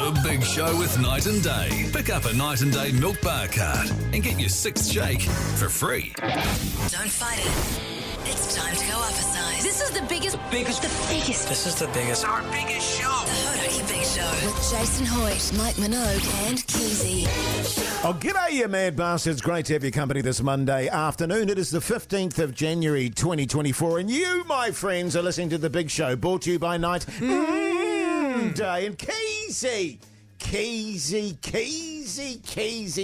The Big Show with Night and Day. Pick up a Night and Day milk bar card and get your 6th shake for free. Don't fight it. It's time to go up a size. This is the biggest. This is the biggest. Our biggest show. The Hodaki Big Show. With Jason Hoyt, Mike Minogue and Keyzie. Oh, g'day, you mad bastards. Great to have your company this Monday afternoon. It is the 15th of January, 2024, and you, my friends, are listening to The Big Show, brought to you by Night Day and Keyzie. Keyzie,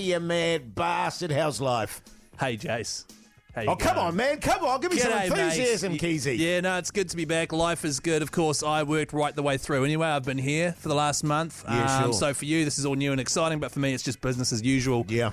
you mad bastard. How's life? Hey, Jase. Come on, man. Come on. Give me some enthusiasm, mate. Keyzie. Yeah, no, it's good to be back. Life is good. Of course, I worked right the way through. Anyway, I've been here for the last month. Yeah, sure. So for you, this is all new and exciting, but for me, it's just business as usual. Yeah.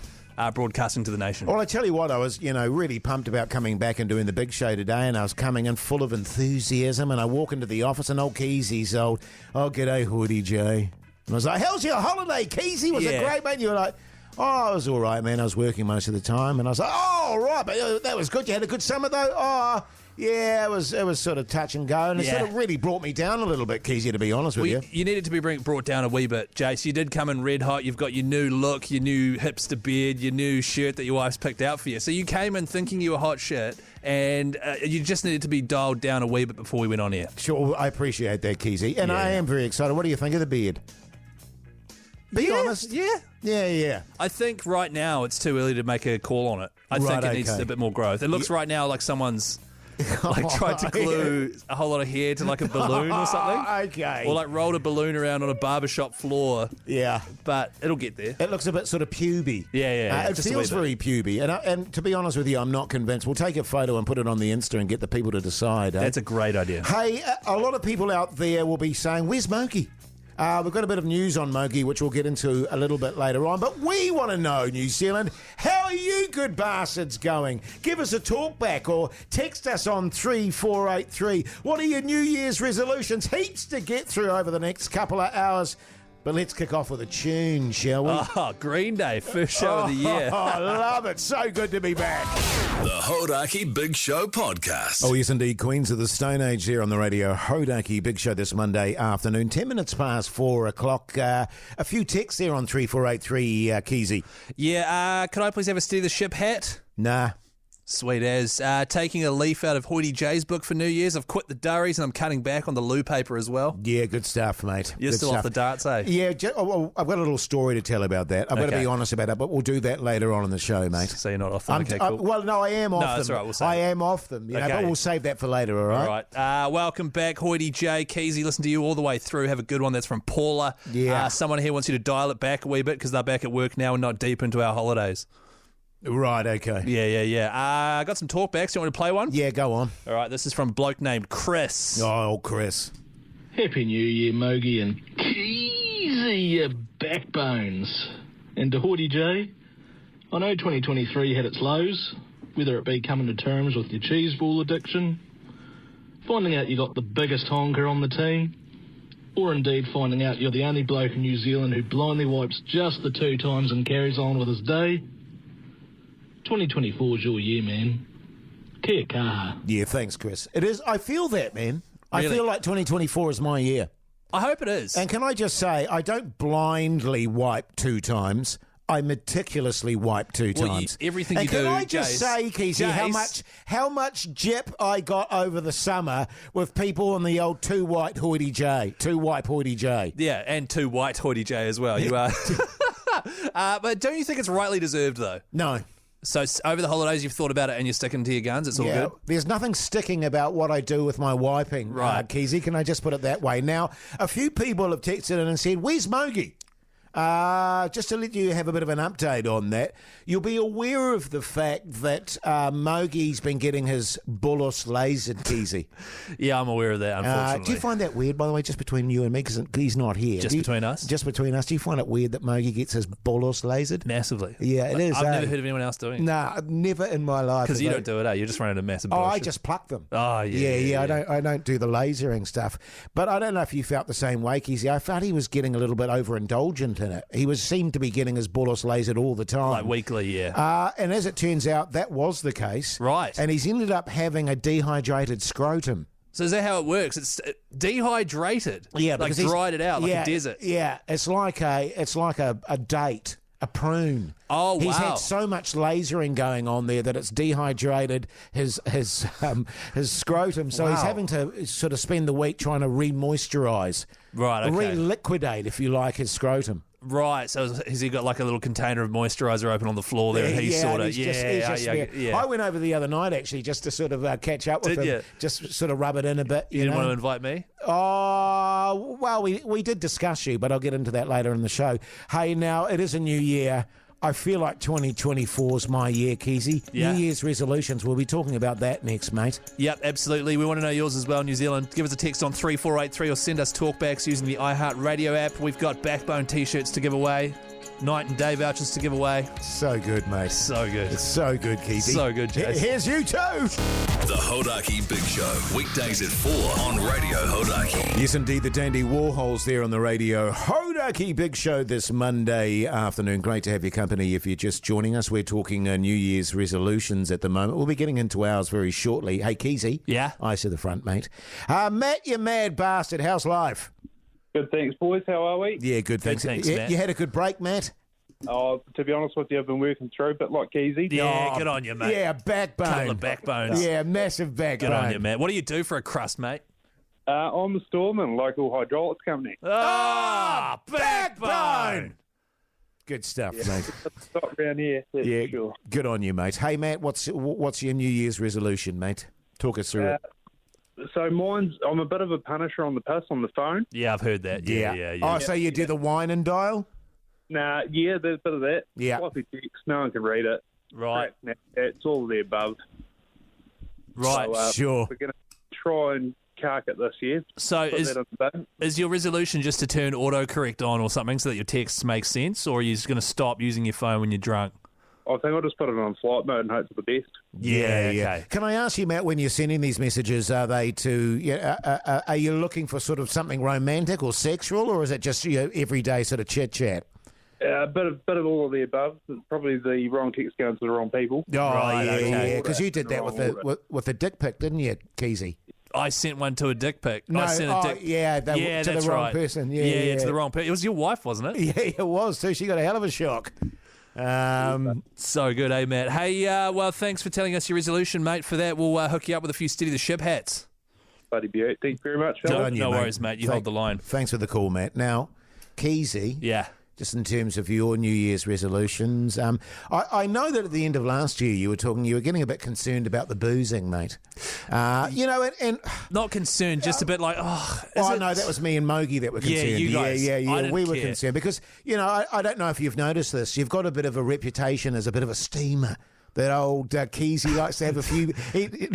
Broadcasting to the nation. Well, I tell you what, I was, really pumped about coming back and doing the big show today, and I was coming in full of enthusiasm, and I walk into the office, and old Keyzie's g'day, Hoodie J. And I was like, how's your holiday, Keyzie? Was it great, mate? And you were like, oh, it was all right, man. I was working most of the time. And I was like, oh, all right, but that was good. You had a good summer, though? Oh, yeah, it was sort of touch and go. And it sort of really brought me down a little bit, Keyzie, to be honest with you. You needed to be brought down a wee bit, Jase. You did come in red hot. You've got your new look, your new hipster beard, your new shirt that your wife's picked out for you. So you came in thinking you were hot shit, and you just needed to be dialed down a wee bit before we went on air. Sure, I appreciate that, Keyzie. And I am very excited. What do you think of the beard? Be honest. Yeah. I think right now it's too early to make a call on it. I think it needs a bit more growth. It looks right now like someone's tried to glue a whole lot of hair to like a balloon or something. Okay. Or like rolled a balloon around on a barbershop floor. Yeah. But it'll get there. It looks a bit sort of puby. Yeah. It feels very puby. And to be honest with you, I'm not convinced. We'll take a photo and put it on the Insta and get the people to decide. That's a great idea. Hey, a lot of people out there will be saying, where's Mogey? We've got a bit of news on Mogey, which we'll get into a little bit later on. But we want to know, New Zealand, how are you good bastards going? Give us a talk back or text us on 3483. What are your New Year's resolutions? Heaps to get through over the next couple of hours. But let's kick off with a tune, shall we? Oh, Green Day, first show of the year. I love it. So good to be back. The Hodaki Big Show podcast. Oh, yes, indeed. Queens of the Stone Age here on the radio. Hodaki Big Show this Monday afternoon. 10 minutes past 4 o'clock. A few texts there on 3483, Keyzie. Yeah, could I please have a steer the ship hat? Nah. Sweet as. Taking a leaf out of Hoyty J's book for New Year's. I've quit the durries and I'm cutting back on the loo paper as well. Yeah, good stuff, mate. You're still off the darts, eh? Yeah, I've got a little story to tell about that. I've got to be honest about it, but we'll do that later on in the show, mate. So you're not off them? Okay, cool. Well, no, I am off them. That's all right, we'll save I am off them, but we'll save that for later, all right? All right. Welcome back, Hoyty J. Keyzie, listen to you all the way through. Have a good one. That's from Paula. Yeah. Someone here wants you to dial it back a wee bit because they're back at work now and not deep into our holidays. Right, okay. Yeah. Got some talkbacks. Do you want me to play one? Yeah, go on. All right, this is from a bloke named Chris. Oh, Chris. Happy New Year, Mogey and Keyzie, you backbones. And to Hoyty J, I know 2023 had its lows, whether it be coming to terms with your cheese ball addiction, finding out you got the biggest honker on the team, or indeed finding out you're the only bloke in New Zealand who blindly wipes just the 2 times and carries on with his day. 2024 is your year, man. Kia kaha. Yeah, thanks, Chris. It is. I feel that, man. Really? I feel like 2024 is my year. I hope it is. And can I just say, I don't blindly wipe 2 times. I meticulously wipe 2 times. Everything you do, can I just say, Keyzie, how much jip I got over the summer with people on the old 2 wipe Hoyty J. Yeah, and 2 white Hoyty J as well. You are. But don't you think it's rightly deserved, though? No. So over the holidays, you've thought about it and you're sticking to your guns. It's all good. There's nothing sticking about what I do with my wiping, right? Keyzie, can I just put it that way? Now, a few people have texted in and said, "Where's Mogey?" Just to let you have a bit of an update on that, you'll be aware of the fact that Mogey's been getting his bullus lasered, Keyzie. Yeah, I'm aware of that, unfortunately. Do you find that weird, by the way, just between you and me, because he's not here? Just between us? Just between us. Do you find it weird that Mogey gets his bullus lasered? Massively. Yeah, it is. I've never heard of anyone else doing it. Nah, never in my life. Because you don't do it, eh? You're just running a massive bullshit. Oh, I just pluck them. Oh, yeah. I don't do the lasering stuff. But I don't know if you felt the same way, Keyzie. I felt he was getting a little bit overindulgent in it. He seemed to be getting his bullus lasered all the time. Like weekly, yeah. And as it turns out, that was the case. Right. And he's ended up having a dehydrated scrotum. So is that how it works? It's dehydrated. Yeah, like because dried it out like a desert. Yeah, it's like a date. A prune. Oh, wow. He's had so much lasering going on there that it's dehydrated his scrotum. So he's having to sort of spend the week trying to re-moisturise. Right, okay. Re-liquidate, if you like, his scrotum. Right, so has he got like a little container of moisturiser open on the floor there, and he's sort of he's just I went over the other night actually just to sort of catch up with him, you? just sort of rub it in a bit. You didn't want to invite me? Oh, well, we did discuss you, but I'll get into that later in the show. Hey, now it is a new year. I feel like 2024 is my year, Keyzie. Yeah. New Year's resolutions. We'll be talking about that next, mate. Yep, absolutely. We want to know yours as well, New Zealand. Give us a text on 3483 or send us talkbacks using the iHeartRadio app. We've got Backbone T-shirts to give away, Night and Day vouchers to give away. So good, mate. So good. It's so good, Keyzie. So good, Jase. Here's you too. The Hodaki Big Show, weekdays at 4 on Radio Hodaki. Yes, indeed, the Dandy Warhols there on the radio. Hodaki Big Show this Monday afternoon. Great to have your company if you're just joining us. We're talking New Year's resolutions at the moment. We'll be getting into ours very shortly. Hey, Keyzie. Yeah? Eyes to the front, mate. Matt, you mad bastard. How's life? Good, thanks, boys. How are we? Yeah, good, thanks. thanks, you, Matt. you had a good break, Matt? Oh, to be honest with you, I've been working through a bit like Keyzie. Yeah, good on you, mate. Yeah, backbone. Couple of backbones. Yeah, massive backbone. Good on you, mate. What do you do for a crust, mate? I'm a storeman, local hydraulics company. Ah, backbone. Good stuff, mate. Stop around here, that's Yeah, for sure. good on you, mate. Hey, Matt, what's your New Year's resolution, mate? Talk us through it. So I'm a bit of a punisher on the piss on the phone. Yeah, I've heard that. Yeah. Oh, so you do the wine and dial? Nah, yeah, there's a bit of that. Yeah. Floppy text, no one can read it. Right. It's all of the above. Right. So, Sure. We're going to try and cark it this year. So Put that on the bin. is your resolution just to turn autocorrect on or something so that your texts make sense, or are you just going to stop using your phone when you're drunk? I think I'll just put it on flight mode and hope for the best. Yeah. okay. Can I ask you, Matt, when you're sending these messages, are they are you looking for sort of something romantic or sexual, or is it just everyday sort of chit-chat? A bit of all of the above. Probably the wrong text going to the wrong people. Oh, Right, yeah, okay. because you did that Wrong with the dick pic, didn't you, Keyzie? I sent one to a dick pic. No, I sent a dick. to that's the wrong right. person. Yeah, Yeah, to the wrong person. It was your wife, wasn't it? Yeah, it was too. She got a hell of a shock. So good, eh, Matt? Hey, well, thanks for telling us your resolution, mate. For that, we'll hook you up with a few Steady the Ship hats. Buddy beaut. Thank you very much, fellas. No worries, mate. You hold the line. Thanks for the call, Matt. Now, Keyzie. Yeah. Just in terms of your New Year's resolutions, I know that at the end of last year you were getting a bit concerned about the boozing, mate. And Not concerned, just a bit like, no, that was me and Mogey that were concerned. you guys. I didn't we were care. concerned because I don't know if you've noticed this. You've got a bit of a reputation as a bit of a steamer. That old Keyzie likes to have a few.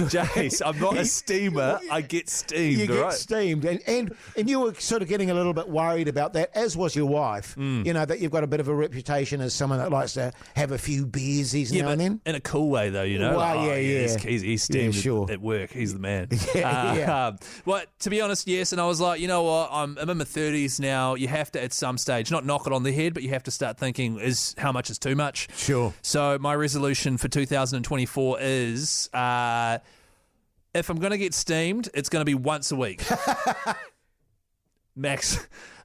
Jase, I'm not a steamer. I get steamed. You get right? steamed, and you were sort of getting a little bit worried about that, as was your wife. That you've got a bit of a reputation as someone that likes to have a few beersies now and then. In a cool way, though, Well, He's steamed sure. at work. He's the man. Yeah. Well, to be honest, yes. And I was like, you know what? I'm in my 30s now. You have to, at some stage, not knock it on the head, but you have to start thinking, how much is too much? Sure. So my resolution for 2024 is if I'm going to get steamed, it's going to be once a week.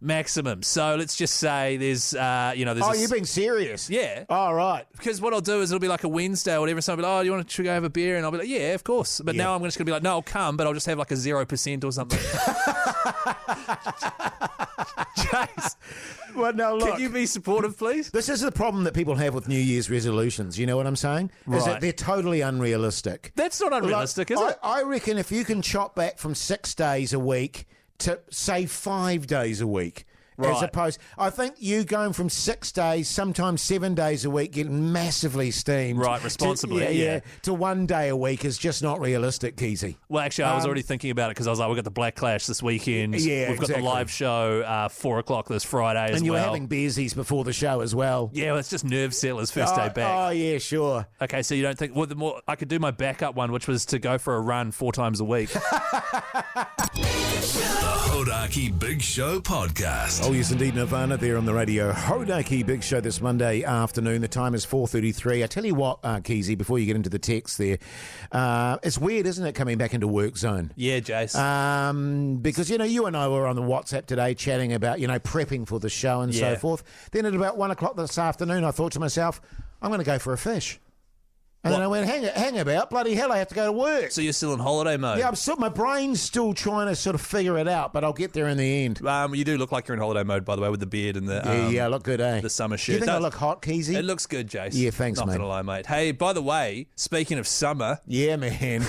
Maximum. So let's just say there's You're being serious? Yeah. Oh, right. Because what I'll do is it'll be like a Wednesday or whatever. Someone will be like, do you want to go have a beer? And I'll be like, yeah, of course. But now I'm just going to be like, no, I'll come, but I'll just have like a 0% or something. Jase, Well, no, look. can you be supportive, please? This is the problem that people have with New Year's resolutions. You know what I'm saying? Is that Right. they're totally unrealistic. That's not unrealistic, Like, is it? I reckon if you can chop back from 6 days a week to, say, 5 days a week. As Right. opposed, I think you going from 6 days, sometimes 7 days a week, getting massively steamed. Right, responsibly, yeah. To 1 day a week is just not realistic, Keyzie. Well, actually, I was already thinking about it because I was like, we've got the Black Clash this weekend. Yeah, We've got exactly. the live show 4 o'clock this Friday as And you well. were having beersies before the show as well. Yeah, well, it's just nerve settlers first day back. Oh, yeah, sure. Okay, so you don't think... Well, the more I could do my backup one, which was to go for a run 4 times a week. Hodaki Big Show podcast. Oh, yes, indeed, Nirvana there on the radio. Hodaki Big Show this Monday afternoon. The time is 4:33. I tell you what, Keyzie, before you get into the text there, it's weird, isn't it, coming back into work zone? Yeah, Jase. Because, you and I were on the WhatsApp today chatting about, prepping for the show and so forth. Then at about 1 o'clock this afternoon, I thought to myself, I'm going to go for a fish. And then I went, hang about, bloody hell, I have to go to work. So you're still in holiday mode? Yeah, my brain's still trying to sort of figure it out, but I'll get there in the end. You do look like you're in holiday mode, by the way, with the beard and the Yeah, I look good, eh? the summer shirt. Do you think I look hot, Keyzie? It looks good, Jase. Yeah, thanks, Not mate. gonna lie, mate. Hey, by the way, speaking of summer, Yeah, man.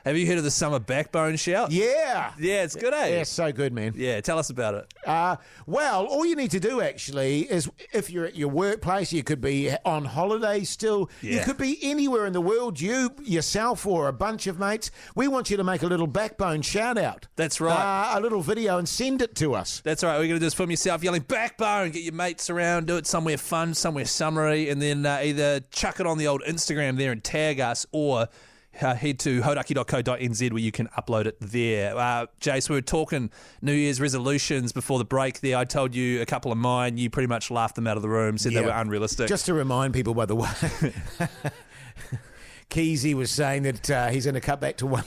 have you heard of the summer backbone shout? Yeah. Yeah, it's good, eh? Yeah, so good, man. Yeah, tell us about it. Well, all you need to do, actually, is if you're at your workplace, you could be on holiday still. Yeah. You could be anywhere in the world, you, yourself, or a bunch of mates. We want you to make a little backbone shout-out. That's right. A little video and send it to us. That's right. We're going to do is film yourself yelling backbone, get your mates around, do it somewhere fun, somewhere summery, and then either chuck it on the old Instagram there and tag us, or head to hodaki.co.nz where you can upload it there. Jase, we were talking New Year's resolutions before the break there. I told you a couple of mine. You pretty much laughed them out of the room, said they were unrealistic. Just to remind people, by the way, Keyzie was saying that he's going to cut back to one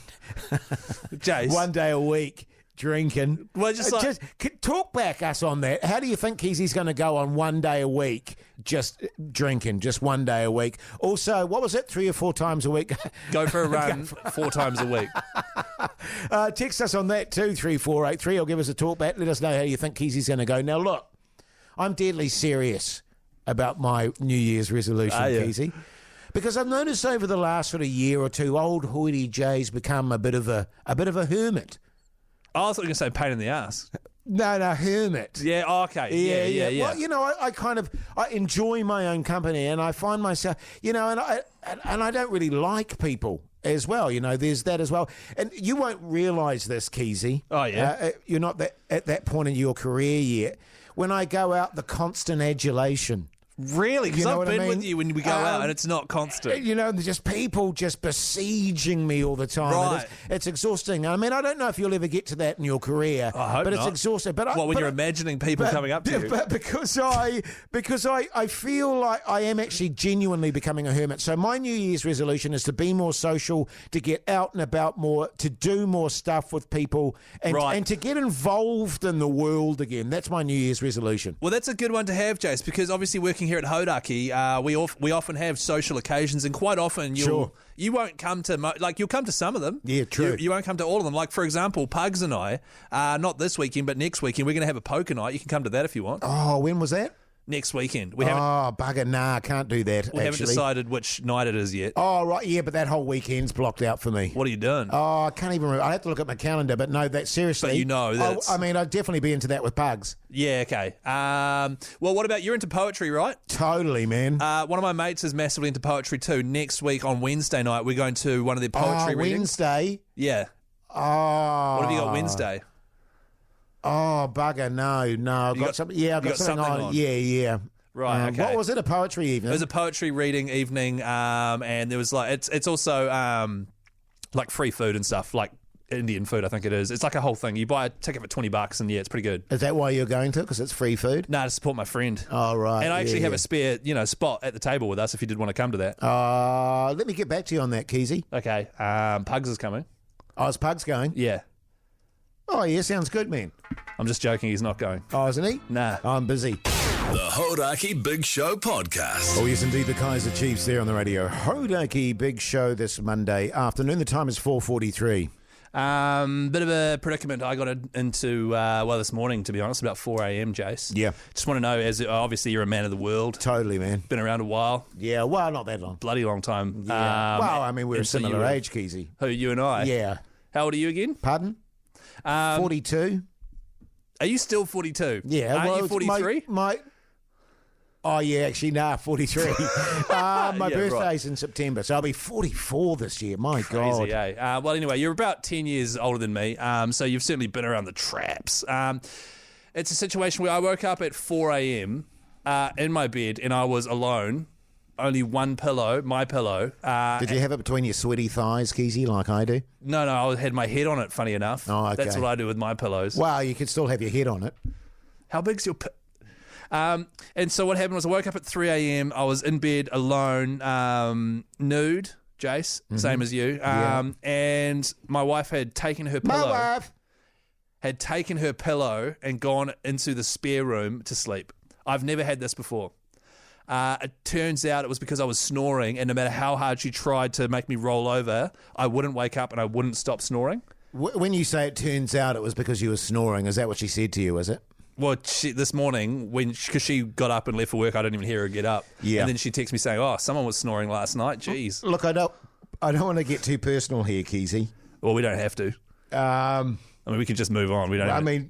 day a week drinking. Well, just talk back us on that. How do you think Keysie's going to go on 1 day a week just drinking, just 1 day a week? Also, what was it, 3 or 4 times a week? Go for a run 4 times a week. Text us on that too, 3483, or give us a talk back. Let us know how you think Keysie's going to go. Now, look, I'm deadly serious about my New Year's resolution, Keyzie. Because I've noticed over the last sort of year or two, old Hoity Jay's become a bit of a hermit. I thought you were going to say pain in the ass. No, hermit. Yeah, okay. Yeah. Well, I enjoy my own company, and I find myself, and I don't really like people as well. There's that as well. And you won't realise this, Keyzie. Oh, yeah? You're not at that point in your career yet. When I go out, the constant adulation. Really? Because I've been with you when we go out and it's not constant. There's just people just besieging me all the time. Right. It's exhausting. I mean, I don't know if you'll ever get to that in your career. I hope but not. It's exhausting. But when you're imagining people coming up to you? But because I feel like I am actually genuinely becoming a hermit. So my New Year's resolution is to be more social, to get out and about more, to do more stuff with people, and to get involved in the world again. That's my New Year's resolution. Well, that's a good one to have, Jase, because obviously working here at Hodaki, we often have social occasions, and quite often you won't come to you'll come to some of them. Yeah, true. You won't come to all of them. Like, for example, Pugs and I, not this weekend, but next weekend, we're going to have a poker night. You can come to that if you want. Oh, when was that? Next weekend. Bugger, nah, can't do that. We haven't decided which night it is yet. Oh, right, yeah, but that whole weekend's blocked out for me. What are you doing? Oh, I can't even remember. I have to look at my calendar, but no, that seriously. But I'd definitely be into that with Pugs. Yeah, okay. Well, what about, you're into poetry, right? Totally, man. One of my mates is massively into poetry too. Next week on Wednesday night, we're going to one of their poetry readings. Wednesday? Yeah. Oh. What have you got Wednesday? Oh, bugger, no. I've got something. Yeah, I've got something on. Yeah. Right, okay. What was it, a poetry evening? It was a poetry reading evening, and there was it's also like free food and stuff, like Indian food, I think it is. It's like a whole thing. You buy a ticket for $20 and it's pretty good. Is that why you're going to? Because it's free food? No, to support my friend. Oh, right. And I actually have a spare, spot at the table with us if you did want to come to that. Let me get back to you on that, Keyzie. Okay. Pugs is coming. Oh, is Pugs going? Yeah. Oh, yeah, sounds good, man. I'm just joking, he's not going. Oh, isn't he? Nah. I'm busy. The Hodaki Big Show podcast. Oh, yes, indeed, the Kaiser Chiefs there on the radio. Hodaki Big Show this Monday afternoon. The time is 4:43. Bit of a predicament I got into, this morning, to be honest, about 4 a.m, Jase. Yeah. Just want to know, as obviously you're a man of the world. Totally, man. Been around a while. Yeah, well, not that long. Bloody long time. Yeah. We're a similar age, Keyzie. Who, you and I? Yeah. How old are you again? Pardon? 42. Are you still 42? Yeah. Aren't you 43? Oh, yeah, actually, 43. My birthday's right. in September, so I'll be 44 this year. My God. Crazy, eh? Well, anyway, you're about 10 years older than me, so you've certainly been around the traps. It's a situation where I woke up at 4 a.m. In my bed, and I was alone only one pillow, my pillow. Did you have it between your sweaty thighs, Keyzie, like I do? No, I had my head on it, funny enough. Oh, okay. That's what I do with my pillows. Well, you could still have your head on it. How big's your and so what happened was I woke up at 3 a.m. I was in bed alone, nude, Jase, same as you. And my wife had taken her pillow. My wife! Had taken her pillow and gone into the spare room to sleep. I've never had this before. It turns out it was because I was snoring, and no matter how hard she tried to make me roll over, I wouldn't wake up and I wouldn't stop snoring. When you say it turns out it was because you were snoring, is that what she said to you, is it? Well, this morning, because she got up and left for work, I didn't even hear her get up. Yeah. And then she texted me saying, "Oh, someone was snoring last night. Jeez." Look, I don't want to get too personal here, Keyzie. Well, we don't have to. I mean, we can just move on. We don't.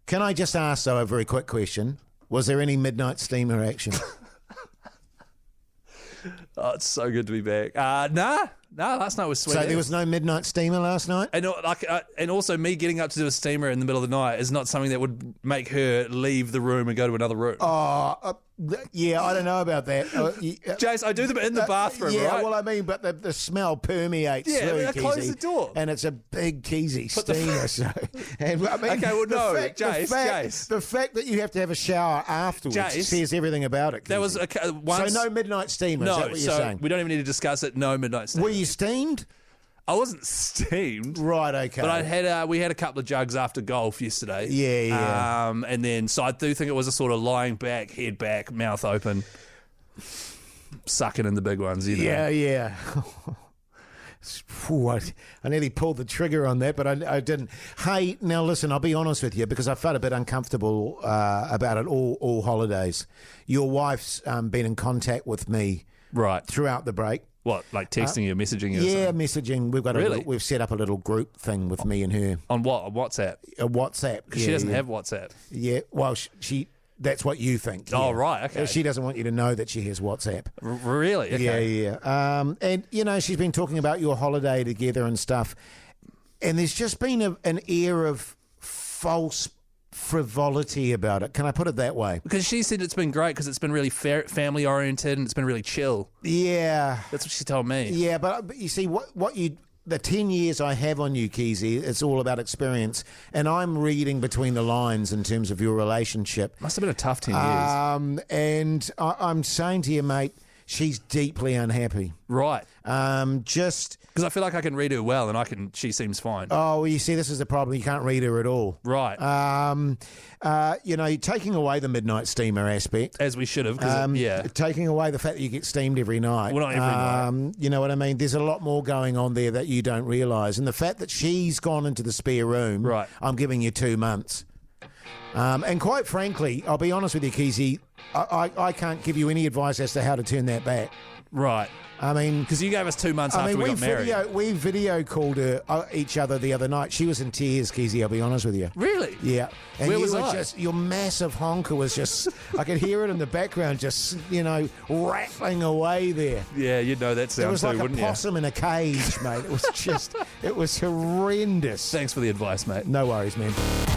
Can I just ask though a very quick question? Was there any midnight steamer action? Oh, it's so good to be back. Nah, last night was sweet. So there was no midnight steamer last night? And also me getting up to do a steamer in the middle of the night is not something that would make her leave the room and go to another room. Yeah, I don't know about that. Jase, I do them in the bathroom, yeah, right? well, I mean, but the smell permeates through, I close the door. And it's a big Keyzie steamer. Jase. The fact that you have to have a shower afterwards says everything about it, Keyzie. There was once, so no midnight steamer, is that what you're saying? We don't even need to discuss it. No midnight steamer. Were you steamed? I wasn't steamed. Right, okay. But we had a couple of jugs after golf yesterday. Yeah. And then, so I do think it was a sort of lying back, head back, mouth open, sucking in the big ones, you know. Yeah. I nearly pulled the trigger on that, but I didn't. Hey, now listen, I'll be honest with you, because I felt a bit uncomfortable about it all holidays. Your wife's been in contact with me throughout the break. What, like texting you, messaging you? Yeah, messaging. We've set up a little group thing with me and her. On what? On WhatsApp? WhatsApp. Because she doesn't have WhatsApp. Yeah, well, she. That's what you think. Oh, yeah. right, okay. She doesn't want you to know that she has WhatsApp. Really? Okay. Yeah. And, you know, she's been talking about your holiday together and stuff. And there's just been an air of false frivolity about it. Can I put it that way? Because she said it's been great because it's been really family oriented and it's been really chill. Yeah. That's what she told me. Yeah, but you see, the 10 years I have on you, Keyzie, it's all about experience. And I'm reading between the lines in terms of your relationship. Must have been a tough 10 years. And I'm saying to you, mate, she's deeply unhappy. Right. Just because I feel like I can read her well, and she seems fine. Oh, well, you see, this is the problem. You can't read her at all. Right. You know, taking away the midnight steamer aspect, as we should have. Taking away the fact that you get steamed every night. Well, not every night. You know what I mean? There's a lot more going on there that you don't realise, and the fact that she's gone into the spare room. Right. I'm giving you 2 months. And quite frankly, I'll be honest with you, Keyzie, I can't give you any advice as to how to turn that back. Right. I mean, because you gave us 2 months after we got married. We video called each other the other night. She was in tears, Keyzie, I'll be honest with you. Really? Yeah. And where was I? Your massive honker was just, I could hear it in the background, just, you know, rattling away there. Yeah, you'd know that sound too, wouldn't you? It was like a possum in a cage, mate. It was just, it was horrendous. Thanks for the advice, mate. No worries, man.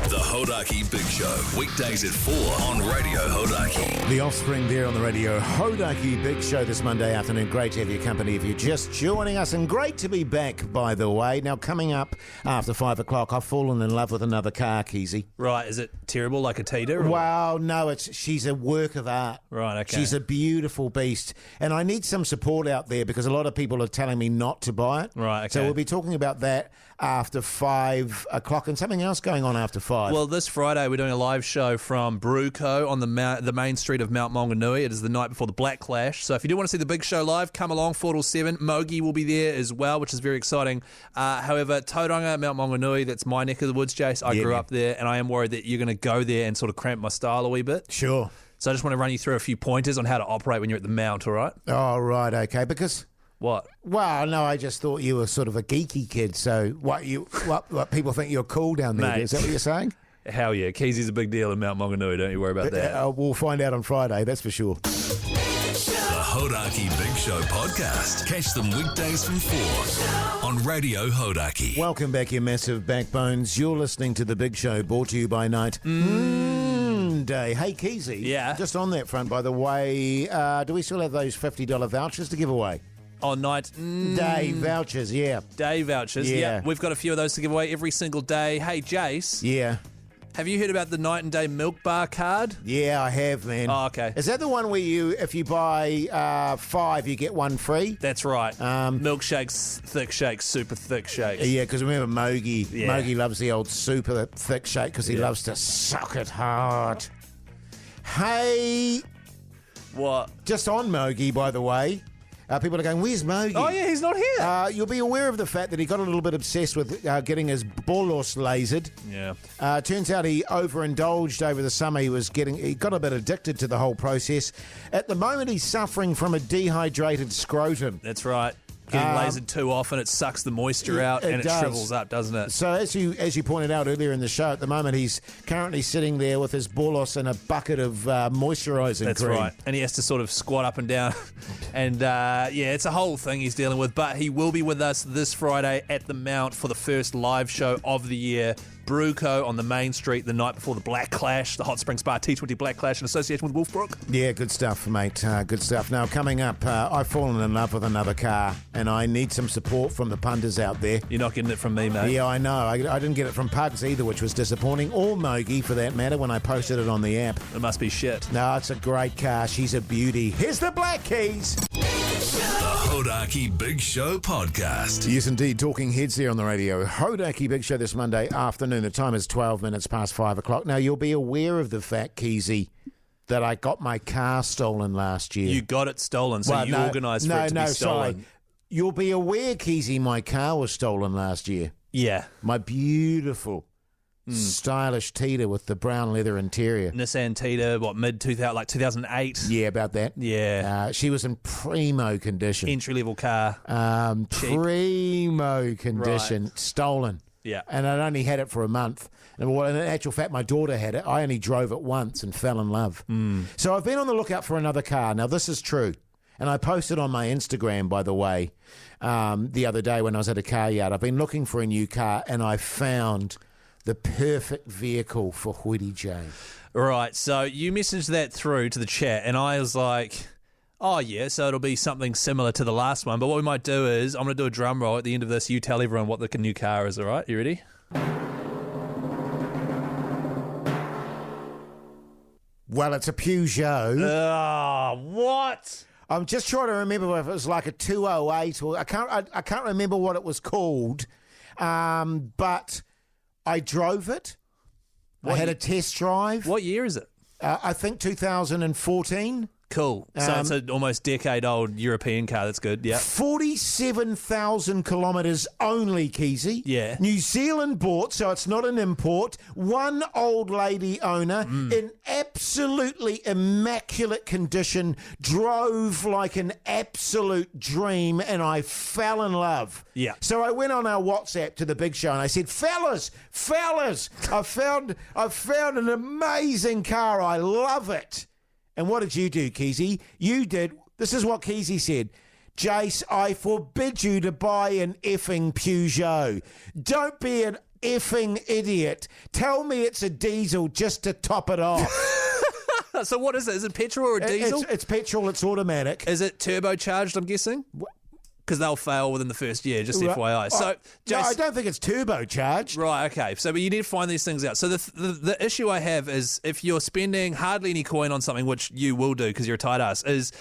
The Hodaki Big Show, weekdays at 4 on Radio Hodaki. The Offspring there on the Radio Hodaki Big Show this Monday afternoon. Great to have your company if you're just joining us, and great to be back, by the way. Now, coming up after 5 o'clock, I've fallen in love with another car, Keyzie. Right, is it terrible like a teeter? Well, no, she's a work of art. Right, okay. She's a beautiful beast, and I need some support out there because a lot of people are telling me not to buy it. Right, okay. So we'll be talking about that after 5 o'clock, and something else going on after 5. Well, this Friday we're doing a live show from Brewco on the main street of Mount Maunganui. It is the night before the Black Clash. So if you do want to see the big show live, come along, 4 till 7. Mogey will be there as well, which is very exciting. However, Tauranga, Mount Maunganui, that's my neck of the woods, Jase. I grew up there, and I am worried that you're going to go there and sort of cramp my style a wee bit. Sure. So I just want to run you through a few pointers on how to operate when you're at the Mount, all right? Oh, right, okay, because... What? Well, no, I just thought you were sort of a geeky kid, so what people think you're cool down there. Mate. Is that what you're saying? Hell yeah. Keysie's a big deal in Mount Maunganui, don't you worry about that. We'll find out on Friday, that's for sure. The Hodaki Big Show podcast. Catch them weekdays from 4 on Radio Hodaki. Welcome back, you massive backbones. You're listening to The Big Show, brought to you by Night. and Day. Hey, Keyzie. Yeah. Just on that front, by the way, do we still have those $50 vouchers to give away? On night Day vouchers, yeah. day vouchers. Yeah. We've got a few of those to give away every single day. Hey, Jase, Yeah. have you heard about the Night and Day Milk Bar card? Yeah, I have, man. Oh, okay. Is that the one where if you buy 5, you get 1 free? That's right. Milkshakes, thick shakes, super thick shakes. Yeah, because remember Mogey. Yeah. Mogey loves the old super thick shake because he loves to suck it hard. Hey, What? just on Mogey, by the way. People are going, where's Mogey? Oh, yeah, he's not here. You'll be aware of the fact that he got a little bit obsessed with getting his bolos lasered. Yeah. Turns out he overindulged over the summer. He got a bit addicted to the whole process. At the moment, he's suffering from a dehydrated scrotum. That's right. Getting lasered too often, it sucks the moisture out and it does. shrivels up, doesn't it? So as you pointed out earlier in the show, at the moment he's currently sitting there with his bolos and a bucket of moisturising That's cream. right. And he has to sort of squat up and down. And, it's a whole thing he's dealing with. But he will be with us this Friday at the Mount for the first live show of the year. Brewco on the main street the night before the Black Clash, the Hot Springs Bar T20 Black Clash in association with Wolfbrook. Yeah, good stuff, mate. Good stuff. Now, coming up, I've fallen in love with another car, and I need some support from the punters out there. You're not getting it from me, mate. Yeah, I know. I didn't get it from Pugs either, which was disappointing, or Mogey, for that matter, when I posted it on the app. It must be shit. No, it's a great car. She's a beauty. Here's the Black Keys. The Hodaki Big Show podcast. Yes, indeed. Talking heads there on the radio. Hodaki Big Show this Monday afternoon. The time is 12 minutes past 5 o'clock. Now, you'll be aware of the fact, Keyzie, that I got my car stolen last year. You got it stolen, so you organised for it to be stolen. Sorry. You'll be aware, Keyzie, my car was stolen last year. Yeah. My beautiful, stylish Tita with the brown leather interior. Nissan Tita, mid-2000, like 2008? Yeah, about that. Yeah. She was in primo condition. Entry-level car. Cheap. Primo condition. Right. Stolen. Yeah. And I'd only had it for a month. And in actual fact, my daughter had it. I only drove it once and fell in love. So I've been on the lookout for another car. Now, this is true. And I posted on my Instagram, by the way, the other day when I was at a car yard. I've been looking for a new car, and I found the perfect vehicle for Hoodie J. Right, so you messaged that through to the chat, and I was like, oh, yeah, so it'll be something similar to the last one. But what we might do is, I'm going to do a drum roll at the end of this. You tell everyone what the new car is, all right? You ready? Well, it's a Peugeot. Oh, what? I'm just trying to remember if it was like a 208 or I can't remember what it was called. But I drove it. I had a test drive. What year is it? I think 2014. Cool. So it's an almost decade-old European car. That's good, yeah. 47,000 kilometres only, Keyzie. Yeah. New Zealand bought, so it's not an import. One old lady owner in absolutely immaculate condition, drove like an absolute dream, and I fell in love. Yeah. So I went on our WhatsApp to the Big Show and I said, fellas, I've found an amazing car. I love it. And what did you do, Keyzie? You did. This is what Keyzie said. Jase, I forbid you to buy an effing Peugeot. Don't be an effing idiot. Tell me it's a diesel just to top it off. So what is it? Is it petrol or a diesel? It's petrol. It's automatic. Is it turbocharged, I'm guessing? Because they'll fail within the first year, just FYI. So, no, I don't think it's turbocharged. Right, okay. So, but you need to find these things out. So the issue I have is if you're spending hardly any coin on something, which you will do because you're a tight ass, is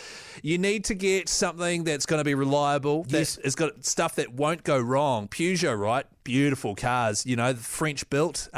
you need to get something that's going to be reliable, that has got stuff that won't go wrong. Peugeot, right? Beautiful cars, French built.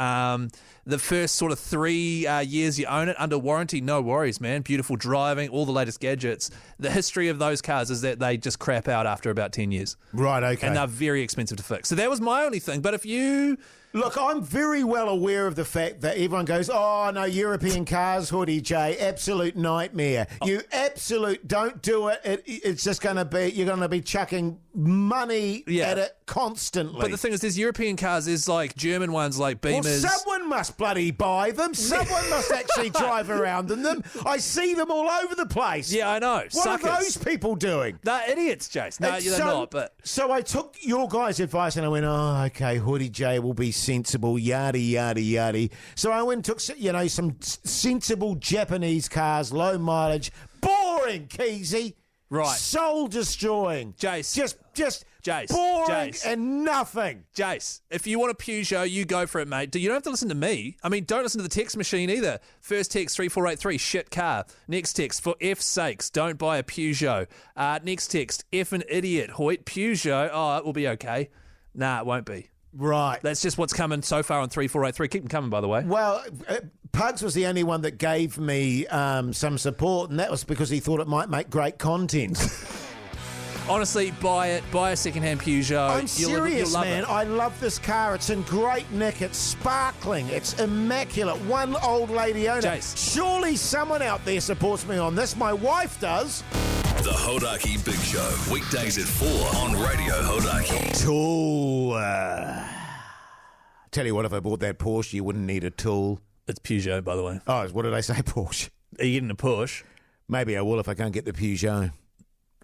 The first sort of 3 years you own it, under warranty, no worries, man. Beautiful driving, all the latest gadgets. The history of those cars is that they just crap out after about 10 years. Right, okay. And they're very expensive to fix. So that was my only thing. But if you... Look, I'm very well aware of the fact that everyone goes, oh, no, European cars, Hoodie J, absolute nightmare. You absolute, don't do it. It's just going to be, you're going to be chucking money at it constantly. But the thing is, there's European cars, there's like German ones like Beamers. Well, someone must bloody buy them. Someone must actually drive around in them. I see them all over the place. Yeah, I know. What are those people doing? They're idiots, Jase. No, they're not. But so I took your guys' advice and I went, oh, okay, Hoodie J will be sensible, yada, yada, yada. So I went and took, some sensible Japanese cars, low mileage, boring, Keyzie. Right. Soul destroying. Jase. Just Jase. boring Jase. and nothing. Jase, if you want a Peugeot, you go for it, mate. You don't have to listen to me. I mean, don't listen to the text machine either. First text, 3483, shit car. Next text, for F's sakes, don't buy a Peugeot. Next text, F an idiot, Hoyt. Peugeot, oh, it will be okay. Nah, it won't be. Right. That's just what's coming so far on 3483. Keep them coming, by the way. Well, Pugs was the only one that gave me some support, and that was because he thought it might make great content. Honestly, buy it. Buy a second-hand Peugeot. I'm serious, you'll love man. it. I love this car. It's in great nick. It's sparkling. It's immaculate. One old lady owner. Jase. Surely someone out there supports me on this. My wife does. The Hodaki Big Show. Weekdays at 4 on Radio Hodaki. Tool. Tell you what, if I bought that Porsche, you wouldn't need a tool. It's Peugeot, by the way. Oh, what did I say, Porsche? Are you getting a Porsche? Maybe I will if I can't get the Peugeot.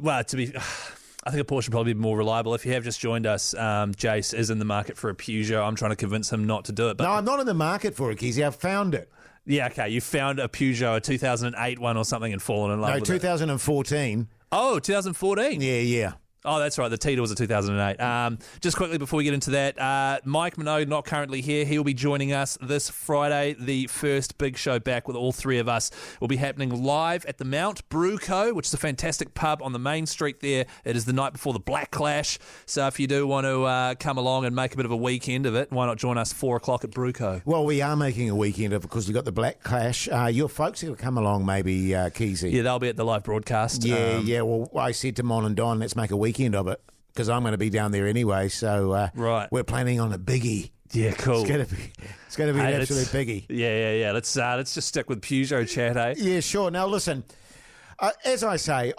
Well, I think a Porsche would probably be more reliable. If you have just joined us, Jase is in the market for a Peugeot. I'm trying to convince him not to do it. But No, I'm not in the market for it, Keyzie. I've found it. yeah, okay. You found a Peugeot, a 2008 one or something, and fallen in love No, with it. 2014. Oh, 2014. Yeah. Oh, that's right. The Tita was a 2008. Just quickly before we get into that, Mike Minogue not currently here. He'll be joining us this Friday, the first big show back with all three of us. Will be happening live at the Mount Brew Co., which is a fantastic pub on the main street there. It is the night before the Black Clash. So if you do want to come along and make a bit of a weekend of it, why not join us 4 o'clock at Brew Co.? Well, we are making a weekend of it because we've got the Black Clash. Your folks will come along, maybe, Keyzie. Yeah, they'll be at the live broadcast. Yeah. Well, I said to Mon and Don, let's make a weekend of it because I'm going to be down there anyway. So right. We're planning on a biggie. Yeah, cool. It's going to be an absolute biggie. Yeah. Let's just stick with Peugeot chat, eh? Yeah, sure. Now, listen, as I say,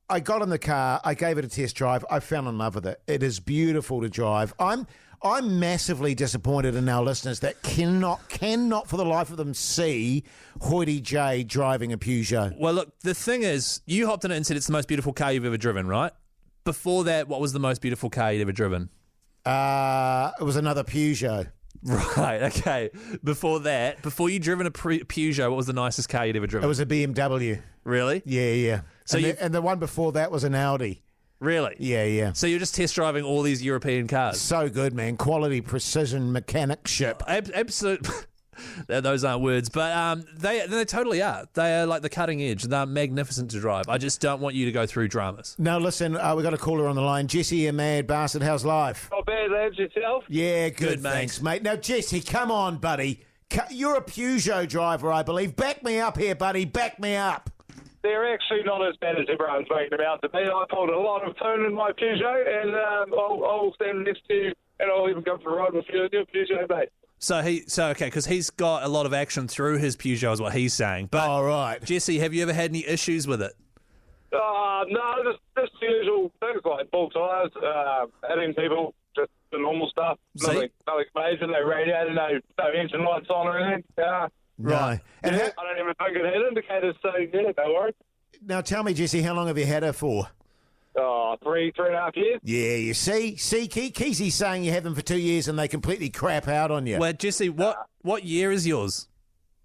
I got in the car, I gave it a test drive, I fell in love with it. It is beautiful to drive. I'm massively disappointed in our listeners that cannot for the life of them see Hoity J driving a Peugeot. Well, look, the thing is, you hopped in it and said it's the most beautiful car you've ever driven, right? Before that, what was the most beautiful car you'd ever driven? It was another Peugeot. Right, okay. Before that, before you driven a Peugeot, what was the nicest car you'd ever driven? It was a BMW. Really? Yeah. So and the one before that was an Audi. Really? Yeah. So you're just test driving all these European cars? So good, man. Quality, precision, mechanicship. Absolute. Those aren't words, but they totally are. They are like the cutting edge. They're magnificent to drive. I just don't want you to go through dramas. Now, listen, we got a caller on the line. Jesse, you mad bastard. How's life? Not bad, lads. Yourself? Yeah, Good, good, mate. thanks, mate. Now, Jesse, come on, buddy. You're a Peugeot driver, I believe. Back me up here, buddy. Back me up. They're actually not as bad as everyone's making them out to be. I pulled a lot of tone in my Peugeot, and I'll stand next to you, and I'll even go for a ride with your Peugeot, mate. So okay, because he's got a lot of action through his Peugeot, is what he's saying. But All right. Jesse, have you ever had any issues with it? No, just the usual things like bald tyres, hitting people, just the normal stuff. See? Nothing major, no radiator, no engine lights on or anything. Right. And I don't even think it had indicators, so yeah, don't worry. now tell me, Jesse, how long have you had her for? 3.5 years. Yeah, you see, Keyzie's saying you have them for 2 years and they completely crap out on you. Well, Jesse, what year is yours?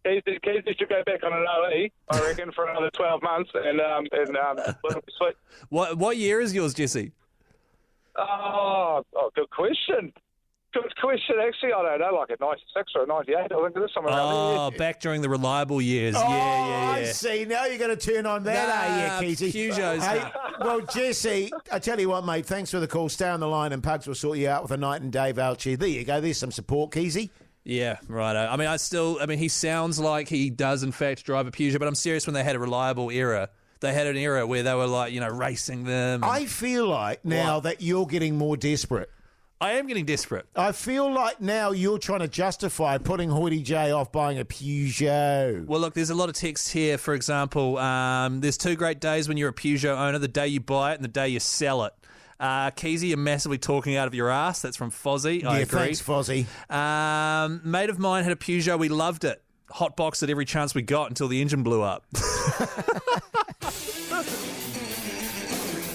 Keyzie should go back on an OE, I reckon, for another 12 months, and it'll be sweet. What year is yours, Jesse? Oh, good question. Good question. Actually, I don't know, like a 96 or a 98. I think it is somewhere around Oh, back during the reliable years. Oh, Yeah. I see. Now you're going to turn on that, are you, Keyzie? Peugeots. Hey, well, Jesse, I tell you what, mate, thanks for the call. Stay on the line and Pugs will sort you out with a night and day voucher. There you go. There's some support, Keyzie. Yeah, right. I mean, he sounds like he does, in fact, drive a Peugeot, but I'm serious when they had a reliable era. They had an era where they were, like, racing them. I feel like now that you're getting more desperate. I am getting desperate. I feel like now you're trying to justify putting Hoity J off buying a Peugeot. Well, look, there's a lot of texts here. For example, there's 2 great days when you're a Peugeot owner, the day you buy it and the day you sell it. Keyzie, you're massively talking out of your ass. That's from Fozzie. I agree. Thanks, Fozzie. Mate of mine had a Peugeot. We loved it. Hotboxed it every chance we got until the engine blew up.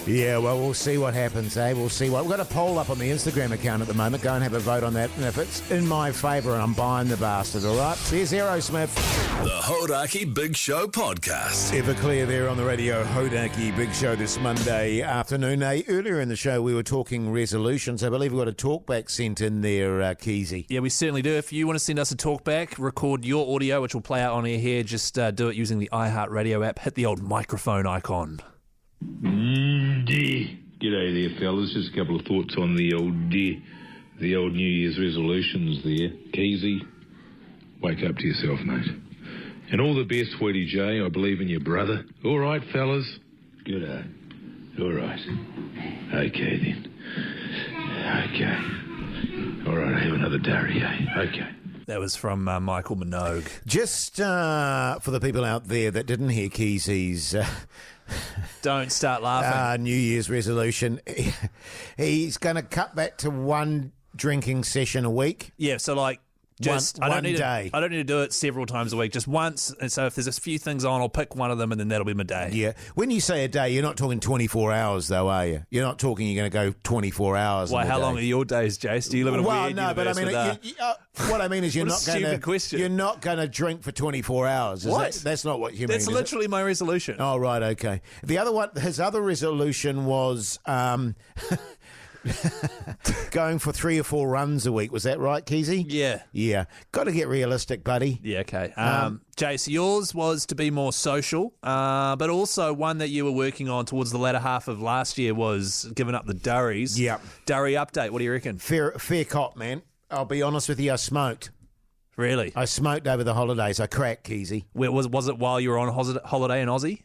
Yeah, well, we'll see what happens, eh? We'll see what... We've got a poll up on the Instagram account at the moment. Go and have a vote on that. And if it's in my favour, I'm buying the bastard, all right? Here's Aerosmith. The Hodaki Big Show podcast. Everclear there on the radio, Hodaki Big Show this Monday afternoon. Earlier in the show, we were talking resolutions. I believe we've got a talkback sent in there, Keyzie. Yeah, we certainly do. If you want to send us a talkback, record your audio, which will play out on air here. Just do it using the iHeartRadio app. Hit the old microphone icon. G'day there, fellas. Just a couple of thoughts on the old New Year's resolutions there. Keyzie, wake up to yourself, mate. And all the best, Sweetie J. I believe in your brother. All right, fellas? Good. All right. Okay, then. Okay. All right, I have another diary, eh? Okay. That was from Michael Minogue. Just for the people out there that didn't hear Keyzie's... Don't start laughing. New Year's resolution. He's going to cut back to one drinking session a week. Yeah, so like just one I don't need day. I don't need to do it several times a week, just once. And so if there's a few things on, I'll pick one of them, and then that'll be my day. Yeah. When you say a day, you're not talking 24 hours, though, are you? You're not talking you're going to go 24 hours. Why? in a How day. long are your days, Jase? Do you live in a weird no, but I universe mean, with, what I mean is you're What a not going stupid question. You're not going to drink for 24 hours. Is What? That's not what you mean. That's is literally my resolution. Oh, right, okay. The other one, his other resolution was going for 3 or 4 runs a week. Was that right, Keyzie? Yeah. Yeah. Got to get realistic, buddy. Yeah, okay. Jase, yours was to be more social, but also one that you were working on towards the latter half of last year was giving up the durries. Yep. Durry update, what do you reckon? Fair cop, man. I'll be honest with you, I smoked. Really? I smoked over the holidays. I cracked, Keyzie. Where, was it while you were on holiday in Aussie?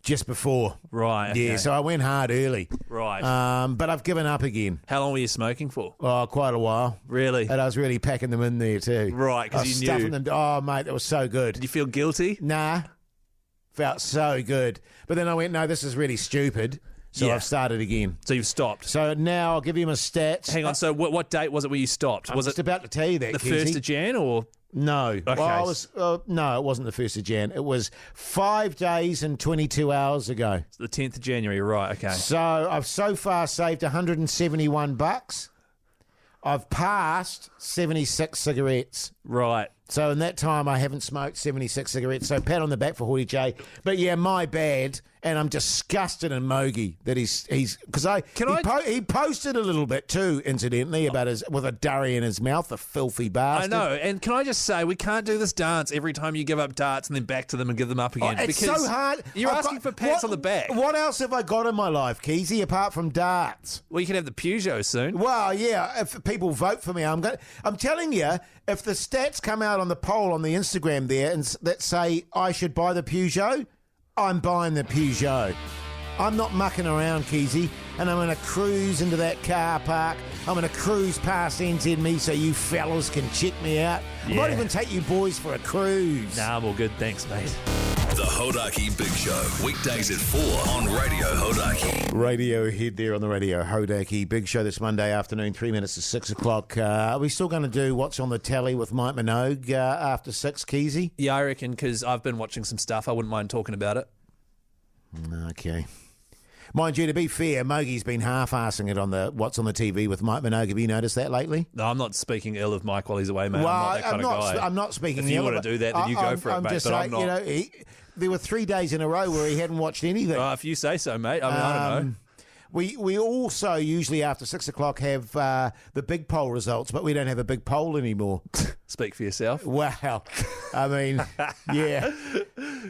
Just before. Right. Okay. Yeah, so I went hard early. Right. But I've given up again. How long were you smoking for? Oh, quite a while. Really? And I was really packing them in there too. Right, because I was you knew. stuffing them. Oh, mate, that was so good. Did you feel guilty? Nah. Felt so good. But then I went, no, this is really stupid. So Yeah. I've started again. So you've stopped. So now I'll give you my stats. Hang on, so what date was it where you stopped? I'm Was just it about to tell you that, the Keyzie. 1st of Jan or? No. Okay. Well, I was, no, it wasn't the 1st of Jan. It was 5 days and 22 hours ago. The 10th of January, right, okay. So I've so far saved $171. I've passed 76 cigarettes. Right. So in that time, I haven't smoked 76 cigarettes. So pat on the back for Hoodie J. But yeah, my bad. And I'm disgusted in Mogey that he's because he posted a little bit too, incidentally, about his with a durry in his mouth, the filthy bastard. I know, and can I just say, we can't do this dance every time you give up darts and then back to them and give them up again. It's because so hard. You're I've asking got- for pats what- on the back. What else have I got in my life, Keyzie, apart from darts? Well, you can have the Peugeot soon. Well, yeah, if people vote for me, I'm telling you, if the stats come out on the poll on the Instagram there and that say I should buy the Peugeot, I'm buying the Peugeot. I'm not mucking around, Keyzie, and I'm going to cruise into that car park. I'm going to cruise past NZME so you fellas can check me out. I might Yeah. even take you boys for a cruise. Nah, I'm all good. Thanks, mate. The Hodaki Big Show. Weekdays at 4 on Radio Hodaki. Radio Head there on the radio. Hodaki Big Show this Monday afternoon, 3 minutes to 6 o'clock. Are we still going to do What's on the Tally with Mike Minogue after 6, Keyzie? Yeah, I reckon, because I've been watching some stuff. I wouldn't mind talking about it. Okay. Mind you, to be fair, Mogey's been half-assing it on the What's on the TV with Mike Minogue. Have you noticed that lately? No, I'm not speaking ill of Mike while he's away, mate. I'm not that kind of guy. I'm not speaking If you ill want of to do that, then you go for it, mate. Just But I'm saying, not. There were 3 days in a row where he hadn't watched anything. If you say so, mate. I mean, I don't know. We also usually after 6 o'clock have the big poll results, but we don't have a big poll anymore. Speak for yourself. Wow. I mean, yeah.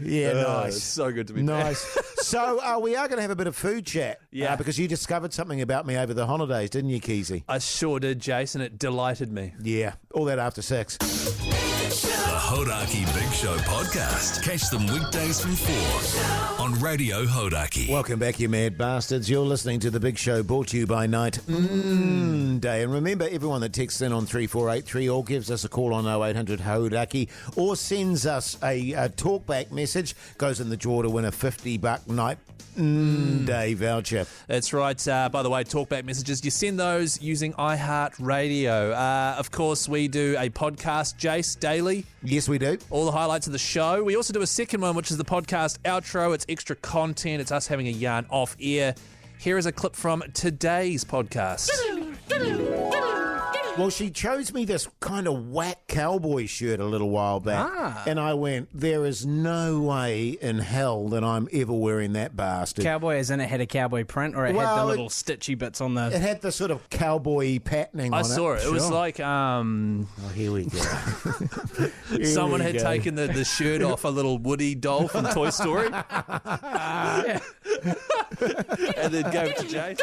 Yeah, It's nice. so good to be Nice. So we are going to have a bit of food chat. Yeah. Because you discovered something about me over the holidays, didn't you, Keyzie? I sure did, Jason. It delighted me. Yeah. All that after 6. The Hodaki Big Show podcast. Catch them weekdays from 4 on Radio Hodaki. Welcome back, you mad bastards. You're listening to The Big Show, brought to you by Night Day. And remember, everyone that texts in on 3483 or gives us a call on 0800 Hodaki or sends us a talkback message goes in the draw to win a $50 Night Day voucher. That's right. By the way, talkback messages, you send those using iHeartRadio. Of course, we do a podcast, Jase, daily. Yes, we do. All the highlights of the show. We also do a second one, which is the podcast outro. It's extra content. It's us having a yarn off air. Here is a clip from today's podcast. Well, she chose me this kind of whack cowboy shirt a little while back, and I went, there is no way in hell that I'm ever wearing that bastard. Cowboy as in it had a cowboy print, or it had the little stitchy bits on the... It had the sort of cowboy patterning on it. I saw it. It was like... Oh, here we go. Someone had taken the shirt off a little Woody doll from Toy Story. And then gave it to Jase.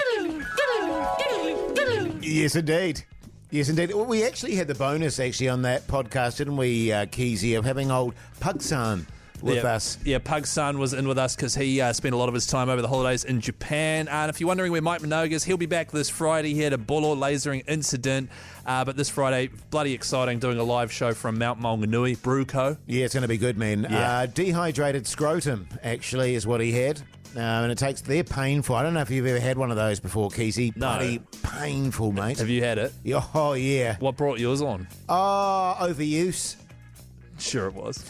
Yes, indeed. Yes, indeed. Well, we actually had the bonus, on that podcast, didn't we, Keyzie, of having old Pugsan with us. Yeah, Pugsan was in with us because he spent a lot of his time over the holidays in Japan. And if you're wondering where Mike Minogue is, he'll be back this Friday. He had a bolo-lasering incident. But this Friday, bloody exciting, doing a live show from Mount Maunganui, Brewco. Yeah, it's going to be good, man. Yeah. Dehydrated scrotum, actually, is what he had. And they're painful. I don't know if you've ever had one of those before, Keyzie. No. Bloody painful, mate. Have you had it? Oh, yeah. What brought yours on? Overuse. Sure it was.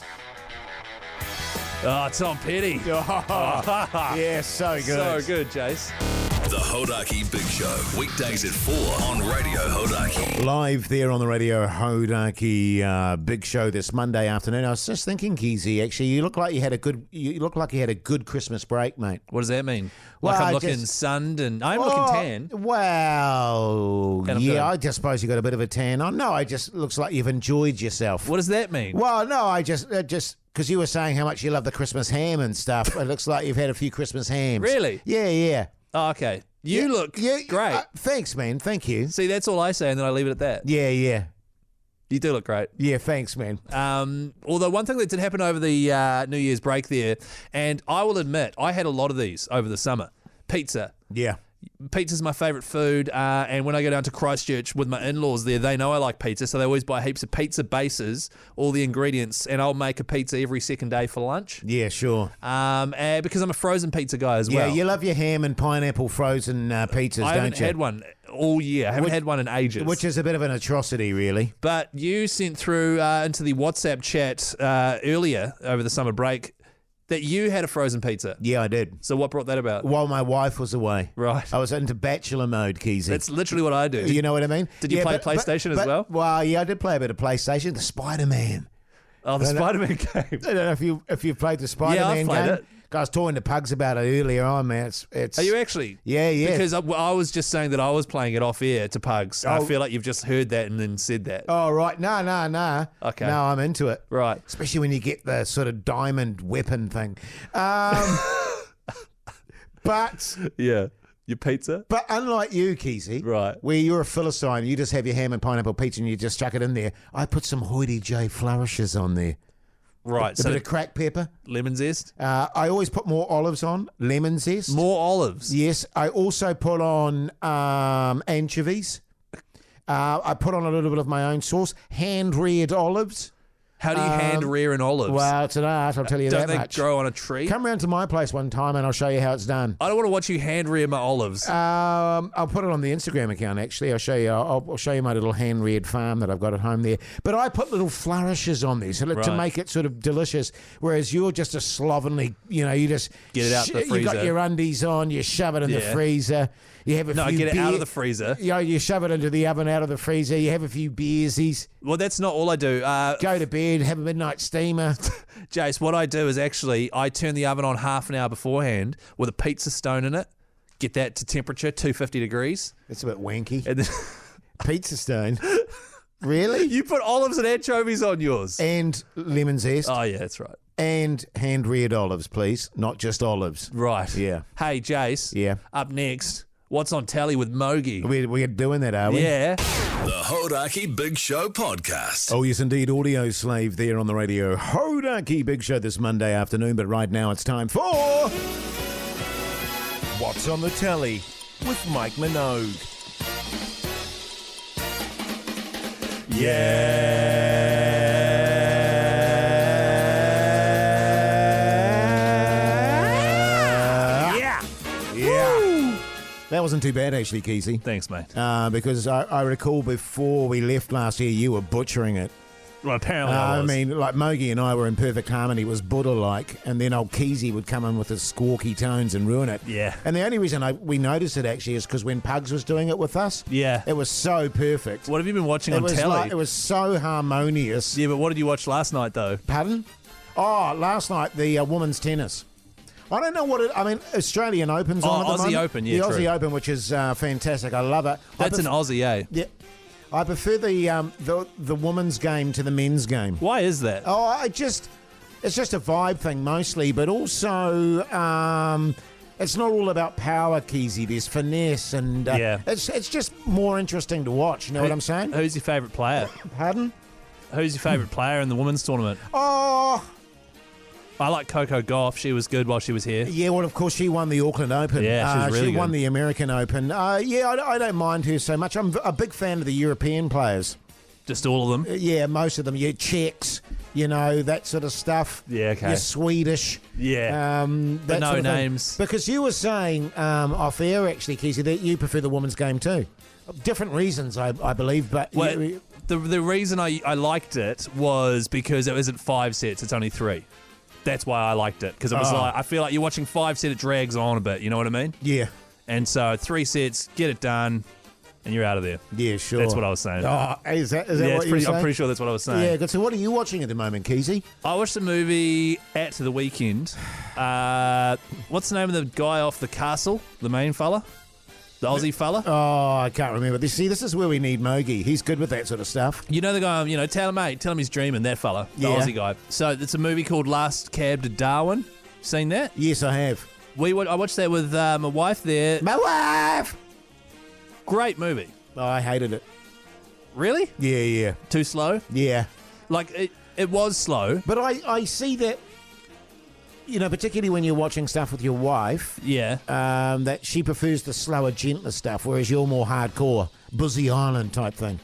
Oh, Tom Petty. Yeah, so good. So good, Jase. The Hodaki Big Show, weekdays at 4 on Radio Hodaki. Live there on the Radio Hodaki Big Show this Monday afternoon. I was just thinking, Keyzie, actually, you look like you had a good Christmas break, mate. What does that mean? Well, Like I'm looking sunned and I'm looking tan. Well, And I'm yeah, good. I just suppose you got a bit of a tan on. No, it just looks like you've enjoyed yourself. What does that mean? Well, no, I just because you were saying how much you love the Christmas ham and stuff. It looks like you've had a few Christmas hams. Really? Yeah. Oh, okay. You look great. Thanks, man. Thank you. See, that's all I say, and then I leave it at that. Yeah. You do look great. Yeah, thanks, man. Although one thing that did happen over the New Year's break there, and I will admit, I had a lot of these over the summer. Pizza. Yeah. Pizza's my favourite food, and when I go down to Christchurch with my in-laws there, they know I like pizza, so they always buy heaps of pizza bases, all the ingredients, and I'll make a pizza every second day for lunch. Yeah, sure. And because I'm a frozen pizza guy as well. Yeah, you love your ham and pineapple frozen pizzas, don't you? I haven't had one all year. I haven't had one in ages. Which is a bit of an atrocity, really. But you sent through into the WhatsApp chat earlier over the summer break that you had a frozen pizza. Yeah, I did. So what brought that about? While my wife was away. Right. I was into bachelor mode, Keyzie. That's literally what I do. You know what I mean? Did you play PlayStation as well? Well, yeah, I did play a bit of PlayStation. The Spider-Man. Oh, the Spider-Man game. I don't know if you've played the Spider-Man game. Yeah, I've played it. I was talking to Pugs about it earlier on, man. It's. Are you actually? Yeah. Because I was just saying that I was playing it off air to Pugs. I feel like you've just heard that and then said that. Oh, right. No. Okay. No, I'm into it. Right. Especially when you get the sort of diamond weapon thing. But Yeah. Your pizza? But unlike you, Keyzie, Right. where you're a Philistine, you just have your ham and pineapple pizza and you just chuck it in there. I put some hoity-J flourishes on there. Right. A bit of cracked pepper. Lemon zest? I always put more olives on, lemon zest. More olives? Yes. I also put on anchovies. I put on a little bit of my own sauce, hand-reared olives. How do you hand rear an olive? Well, it's an art, I'll tell you Don't that much. they grow on a tree? Come round to my place one time and I'll show you how it's done. I don't want to watch you hand rear my olives. I'll put it on the Instagram account, actually. I'll show you. I'll show you my little hand-reared farm that I've got at home there. But I put little flourishes on there to make it sort of delicious, whereas you're just a slovenly, you just... Get it out the freezer. You got your undies on, you shove it in the freezer. You have a few get it out of the freezer. You shove it into the oven out of the freezer. You have a few beersies. Well, that's not all I do. Go to bed, have a midnight steamer. Jase, what I do is actually I turn the oven on half an hour beforehand with a pizza stone in it. Get that to temperature, 250 degrees. That's a bit wanky. And then Pizza stone. Really? you put olives and anchovies on yours. And lemon zest. Oh, yeah, that's right. And hand-reared olives, please. Not just olives. Right. Yeah. Hey, Jase. Yeah. Up next, what's on tally with Mogey? We're doing that, are we? Yeah. The Hodaki Big Show podcast. Oh, yes, indeed. Audio slave there on the radio. Hodaki Big Show this Monday afternoon, but right now it's time for What's on the Telly with Mike Minogue. That wasn't too bad, actually, Keyzie. Thanks, mate. Because I recall before we left last year, you were butchering it. Well, apparently I was. I mean, like Mogey and I were in perfect harmony. It was Buddha-like, and then old Keyzie would come in with his squawky tones and ruin it. Yeah. And the only reason we noticed it, actually, is because when Pugs was doing it with us, it was so perfect. What have you been watching on telly? It was so harmonious. Yeah, but what did you watch last night, though? Pardon? Oh, last night, the women's tennis. I don't know what it... I mean, Australian Open's on at the moment. Aussie Open, yeah, the true. Aussie Open, which is fantastic. I love it. That's an Aussie, eh? Yeah. I prefer the women's game to the men's game. Why is that? Oh, it's just a vibe thing mostly, but also it's not all about power, Keyzie. There's finesse, and it's just more interesting to watch. You know what I'm saying? Who's your favourite player? Pardon? Who's your favourite player in the women's tournament? Oh, I like Coco Gauff. She was good while she was here. yeah. Well, of course, she won the Auckland Open. Yeah, she's really She won good. the American Open. I don't mind her so much. I'm a big fan of the European players. Just all of them? Yeah, most of them. Yeah, Czechs, that sort of stuff. Yeah, okay. You're Swedish. Yeah. That no sort of thing. names. Because you were saying off air, actually, Keyzie, that you prefer the women's game too. Different reasons, I believe, but... Well, the reason I liked it was because it isn't 5 sets, it's only 3. That's why I liked it, because it was like, I feel like you're watching 5 sets, it drags on a bit, you know what I mean? Yeah. And so 3 sets, get it done, and you're out of there. Yeah, sure. That's what I was saying. Oh, is that what you're saying? I'm pretty sure that's what I was saying. Yeah, good. So what are you watching at the moment, Keyzie? I watched a movie at the weekend. What's the name of the guy off The Castle? The main fella? The Aussie fella? Oh, I can't remember. This is where we need Mogey. He's good with that sort of stuff. You know the guy, tell him he's dreaming, that fella, the Aussie guy. So it's a movie called Last Cab to Darwin. Seen that? Yes, I have. I watched that with my wife there. My wife! Great movie. Oh, I hated it. Really? Yeah. Too slow? Yeah. Like, it was slow. But I see that, particularly when you're watching stuff with your wife, Yeah. that she prefers the slower, gentler stuff, whereas you're more hardcore, Buzzy Island type thing.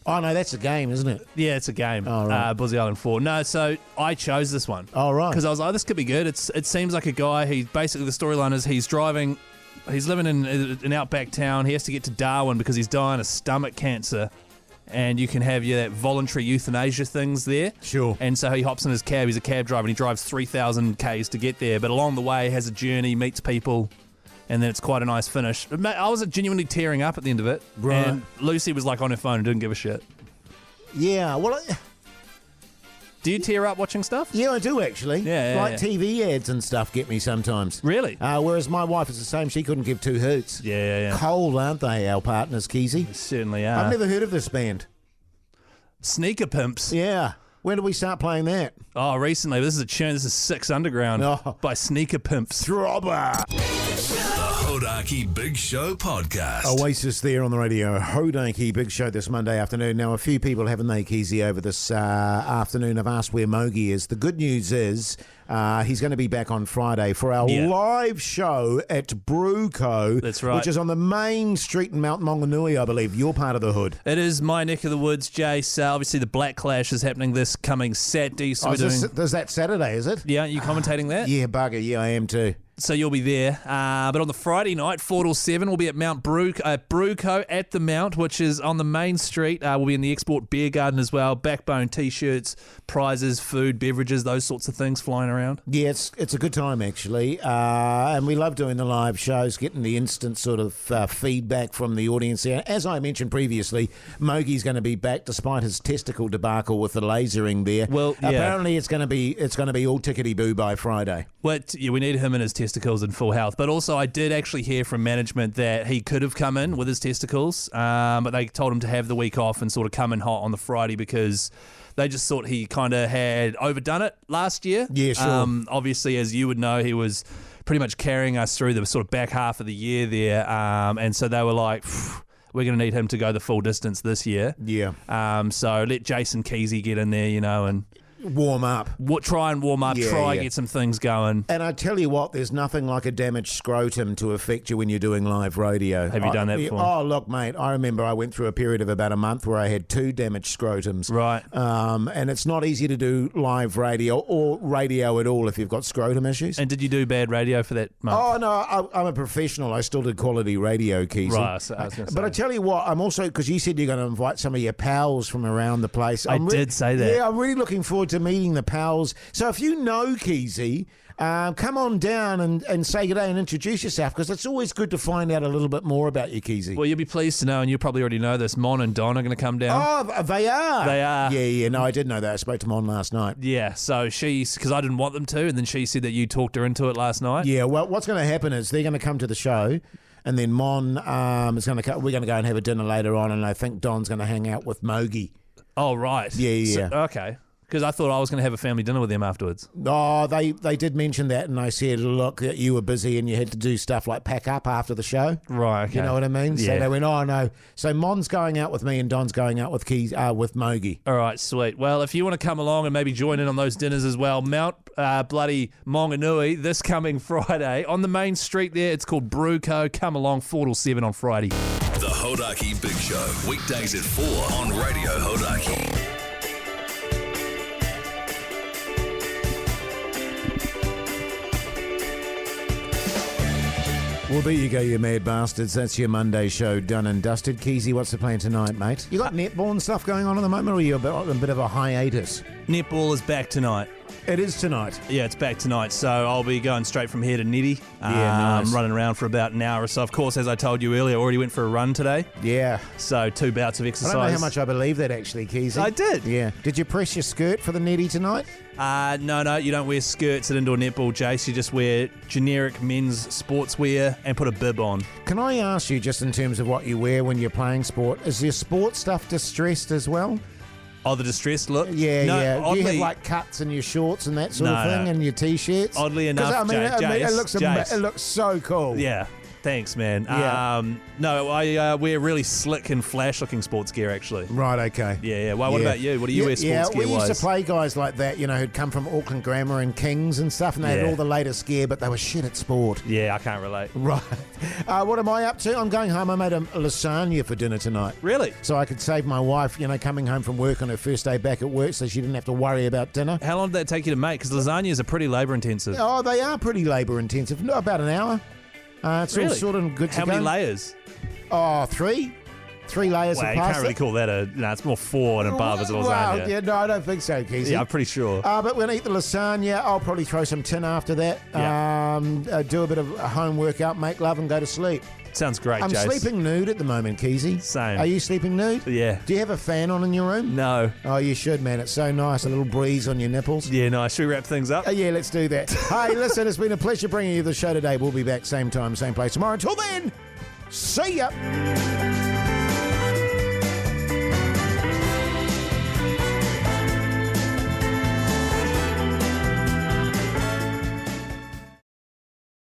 Oh, no, that's a game, isn't it? Yeah, it's a game. Oh, right. Buzzy Island 4. No, so I chose this one. Oh, right. Because I was like, this could be good. It seems like a guy, basically the storyline is he's living in an outback town. He has to get to Darwin because he's dying of stomach cancer. And you can have that voluntary euthanasia things there. Sure. And so he hops in his cab. He's a cab driver and he drives 3,000 Ks to get there. But along the way, has a journey, meets people, and then it's quite a nice finish. I was genuinely tearing up at the end of it. Right. And Lucy was like on her phone and didn't give a shit. Yeah, well... Do you tear up watching stuff? Yeah, I do actually. Yeah, like TV ads and stuff get me sometimes. Really? Whereas my wife is the same. She couldn't give 2 hoots. Yeah. Cold, aren't they, our partners, Keyzie? They certainly are. I've never heard of this band. Sneaker Pimps. Yeah. When did we start playing that? Oh, recently. This is a tune. This is Six Underground by Sneaker Pimps. Throbber. Hodaki Big Show podcast. Oasis there on the radio. Hodaki Big Show this Monday afternoon. Now, a few people, haven't they, Keyzie, over this afternoon have asked where Mogey is. The good news is he's going to be back on Friday for our live show at Brewco. That's right. Which is on the main street in Mount Maunganui, I believe. You're part of the hood. It is my neck of the woods, Jase. Obviously, the Black Clash is happening this coming Saturday. So is that Saturday, is it? Yeah, are you commentating that? Yeah, bugger. Yeah, I am too. So you'll be there. But on the Friday night, 4 till 7, we'll be at Brewco at the Mount, which is on the main street. We'll be in the Export Beer Garden as well. Backbone T-shirts, prizes, food, beverages, those sorts of things flying around. Yeah, it's a good time, actually. And we love doing the live shows, getting the instant sort of feedback from the audience there. As I mentioned previously, Mogey's going to be back despite his testicle debacle with the lasering there. Well, yeah. Apparently it's going to be all tickety-boo by Friday. Well, yeah, we need him and his testicles in full health. But also, I did actually hear from management that he could have come in with his testicles, but they told him to have the week off and sort of come in hot on the Friday because they just thought he kind of had overdone it last year. Yeah, sure. Obviously, as you would know, he was pretty much carrying us through the sort of back half of the year there, and so they were like, we're going to need him to go the full distance this year. Yeah. So let Jase and Keyzie get in there, and warm up. Try and warm up, get some things going. And I tell you what, there's nothing like a damaged scrotum to affect you when you're doing live radio. Have you done that before? Oh, look, mate, I remember I went through a period of about a month where I had 2 damaged scrotums. Right. And it's not easy to do live radio or radio at all if you've got scrotum issues. And did you do bad radio for that month? Oh, no, I'm a professional. I still did quality radio, Keyzie. Right, I was gonna say. But I tell you what, I'm also, because you said you're going to invite some of your pals from around the place. I did say that. Yeah, I'm really looking forward to meeting the pals. So if you know Keyzie, come on down and say good day and introduce yourself, because it's always good to find out a little bit more about you, Keyzie. Well, you'll be pleased to know, and you probably already know this, Mon and Don are going to come down. Oh, they are? They are. Yeah, no, I did know that. I spoke to Mon last night. Yeah, so because I didn't want them to, and then she said that you talked her into it last night. Yeah, well, what's going to happen is they're going to come to the show, and then Mon is going to we're going to go and have a dinner later on, and I think Don's going to hang out with Mogey. Oh, right. Yeah. So, okay. Because I thought I was going to have a family dinner with them afterwards. Oh, they did mention that, and I said, look, that you were busy and you had to do stuff like pack up after the show. Right, okay. You know what I mean? Yeah. So they went, oh, no. So Mon's going out with me and Don's going out with with Mogey. All right, sweet. Well, if you want to come along and maybe join in on those dinners as well, Mount bloody Maunganui this coming Friday on the main street there. It's called Brewco. Come along, 4 till 7 on Friday. The Hodaki Big Show, weekdays at 4 on Radio Hodaki. Well, there you go, you mad bastards. That's your Monday show done and dusted. Keyzie, what's the plan tonight, mate? You got netball and stuff going on at the moment, or are you a bit of a hiatus? Netball is back tonight. It is tonight. Yeah, it's back tonight. So I'll be going straight from here to Nitty. Nice. Running around for about an hour or so. Of course, as I told you earlier, I already went for a run today. Yeah. So 2 bouts of exercise. I don't know how much I believe that, actually, Keyzie. I did. Yeah. Did you press your skirt for the Nitty tonight? No, you don't wear skirts at indoor netball, Jase. You just wear generic men's sportswear and put a bib on. Can I ask you, just in terms of what you wear when you're playing sport, is your sport stuff distressed as well? Oh, the distressed look? Yeah, no, yeah. Oddly, Do you have like cuts in your shorts and that sort of thing, and your t-shirts? Oddly enough, it looks so cool. Yeah. Thanks, man. Yeah. No, I wear really slick and flash-looking sports gear, actually. Right, okay. Yeah. Well, what about you? What do you wear sports gear-wise? We used to play guys like that, who'd come from Auckland Grammar and Kings and stuff, and they had all the latest gear, but they were shit at sport. Yeah, I can't relate. Right. What am I up to? I'm going home. I made a lasagna for dinner tonight. Really? So I could save my wife, coming home from work on her first day back at work, so she didn't have to worry about dinner. How long did that take you to make? Because lasagnas are pretty labour-intensive. Oh, they are pretty labour-intensive. No, about an hour. It's really? all sort of good to How go. many layers? Oh, 3. 3 layers Well, of you pasta. can't really call that it's more 4 and above as a lasagna. Well, yeah, no, I don't think so, Keyzie. Yeah, I'm pretty sure. But we're going to eat the lasagna. I'll probably throw some tin after that. Yeah. Do a bit of a home workout, make love, and go to sleep. Sounds great, I'm Jase. sleeping nude at the moment, Keyzie. Same. Are you sleeping nude? Yeah. Do you have a fan on in your room? No. Oh, you should, man. It's so nice. A little breeze on your nipples. Yeah, nice. Should we wrap things up? Yeah, let's do that. Hey, listen, it's been a pleasure bringing you the show today. We'll be back same time, same place tomorrow. Until then, see ya.